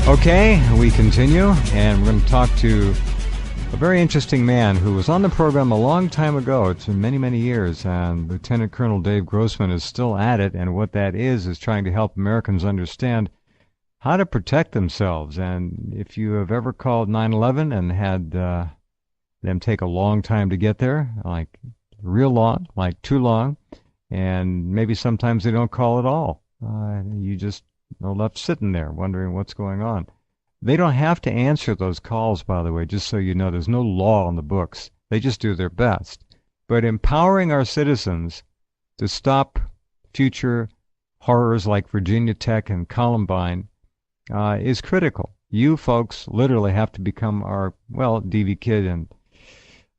Okay, we continue, and we're going to talk to a very interesting man who was on the program a long time ago. It's been many, many years, and Lieutenant Colonel Dave Grossman is still at it, and what that is trying to help Americans understand how to protect themselves. And if you have ever called 911 and had them take a long time to get there, like real long, like too long, and maybe sometimes they don't call at all, you just left sitting there wondering what's going on. They don't have to answer those calls, by the way, just so you know. There's no law on the books. They just do their best. But empowering our citizens to stop future horrors like Virginia Tech and Columbine is critical. You folks literally have to become our, well, D.V. Kidd and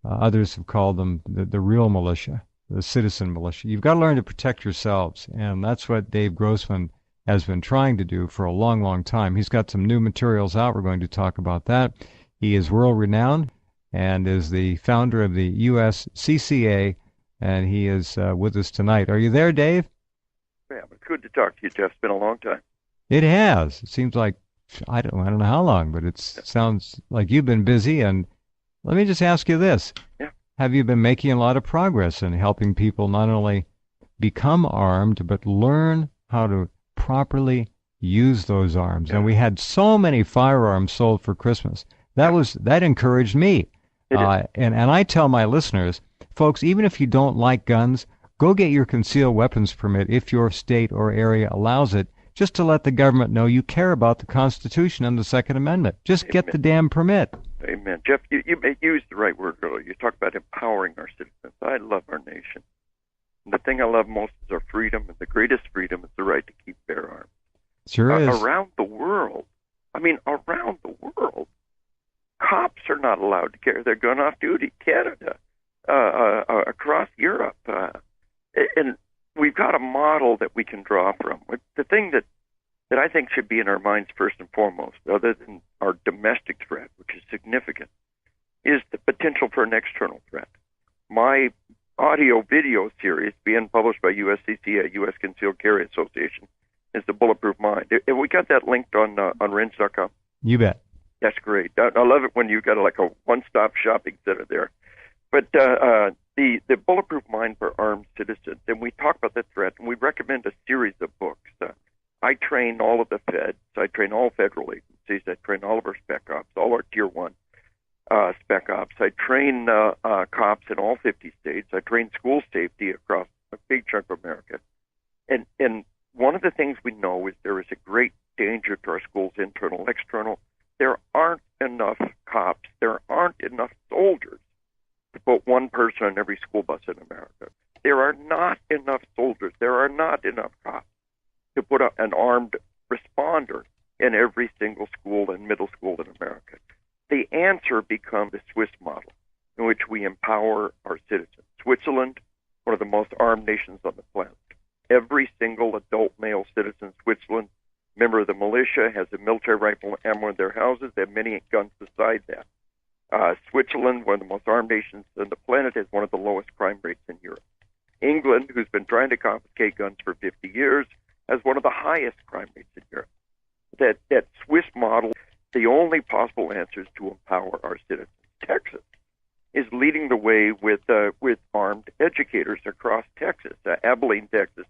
others have called them the real militia, the citizen militia. You've got to learn to protect yourselves, and that's what Dave Grossman has been trying to do for a long, long time. He's got some new materials out. We're going to talk about that. He is world-renowned and is the founder of the USCCA, and he is with us tonight. Are you there, Dave? Yeah, it's good to talk to you, Jeff. It's been a long time. It has. It seems like, I don't know how long, but it sounds like you've been busy. And let me just ask you this. Yeah. Have you been making a lot of progress in helping people not only become armed, but learn how to properly use those arms? And we had so many firearms sold for Christmas. That encouraged me. And I tell my listeners, folks, even if you don't like guns, go get your concealed weapons permit if your state or area allows it, just to let the government know you care about the Constitution and the Second Amendment. Just get the damn permit. Amen. Jeff, you used the right word earlier. You talked about empowering our citizens. I love our nation. And the thing I love most is our freedom, and the greatest freedom is the right to keep bear arms. Sure is. Around the world, cops are not allowed to carry their gun off duty. Canada, across Europe, and we've got a model that we can draw from. The thing that I think should be in our minds first and foremost, other than our domestic threat, which is significant, is the potential for an external threat. My audio-video series being published by USCCA, U.S. Concealed Carry Association, is The Bulletproof Mind. Have we got that linked on RINs.com? You bet. That's great. I love it when you've got like a one-stop shopping center there. But the Bulletproof Mind for Armed Citizens, and we talk about the threat, and we recommend a series of books. I train all of the feds. I train all federal agencies. I train all of our spec ops, all our Tier 1 spec ops. I train cops in all 50 states. I train school safety across a big chunk of America. And one of the things we know is there is a great danger to our schools, internal, external. There aren't enough cops. There aren't enough soldiers to put one person on every school bus in America. There are not enough soldiers. There are not enough cops to put an armed responder in every single school and middle school in America. The answer becomes the Swiss model, in which we empower our citizens. Switzerland, one of the most armed nations on the planet. Every single adult male citizen in Switzerland, member of the militia, has a military rifle ammo in their houses. They have many guns beside that. Switzerland, one of the most armed nations on the planet, has one of the lowest crime rates in Europe. England, who's been trying to confiscate guns for 50 years, has one of the highest crime rates in Europe. That Swiss model, the only possible answer is to empower our citizens. Texas is leading the way with armed educators across Texas. Abilene, Texas,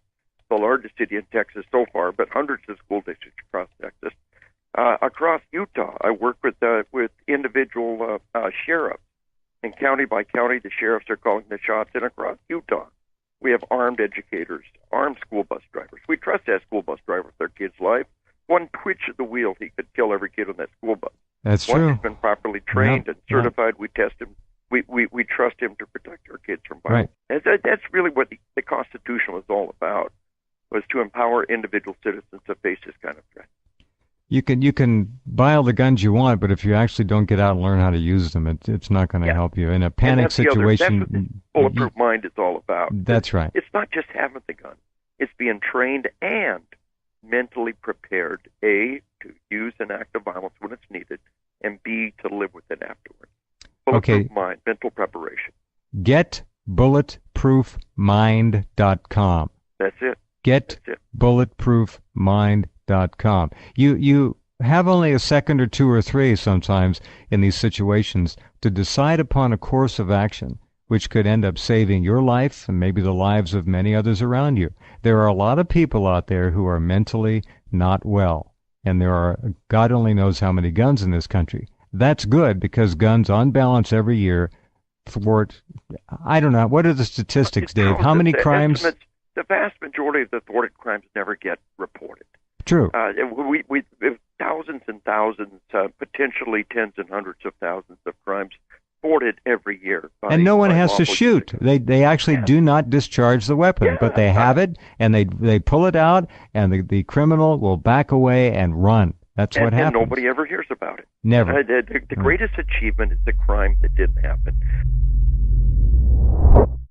the largest city in Texas so far, but hundreds of school districts across Texas. Across Utah, I work with individual sheriffs, and county by county, the sheriffs are calling the shots. And across Utah, we have armed educators, armed school bus drivers. We trust that school bus driver with their kid's life. One twitch of the wheel, he could kill every kid on that school bus. That's Once true. he's been properly trained and certified, we test him. We trust him to protect our kids from violence. Right. And that's really what the Constitution was all about, was to empower individual citizens to face this kind of threat. You can buy all the guns you want, but if you actually don't get out and learn how to use them, it's not going to help you. In a panic situation, that's what the Bulletproof Mind is all about. That's right. It's not just having the gun. It's being trained and mentally prepared, A, to use an act of violence when it's needed, and B, to live with it afterwards. Bulletproof Mind, mental preparation. Get bulletproofmind.com. That's it. Get bulletproofmind.com. You have only a second or two or three sometimes in these situations to decide upon a course of action which could end up saving your life and maybe the lives of many others around you. There are a lot of people out there who are mentally not well, and there are, God only knows how many guns in this country. That's good because guns, on balance, every year thwart, I don't know, what are the statistics, Dave? How many crimes? The vast majority of the thwarted crimes never get reported. True. We thousands and thousands, potentially tens and hundreds of thousands of crimes thwarted every year. And no one has to shoot. They actually do not discharge the weapon, but they have it, and they pull it out, and the criminal will back away and run. That's what happens. And nobody ever hears about it. Never. The greatest achievement is the crime that didn't happen.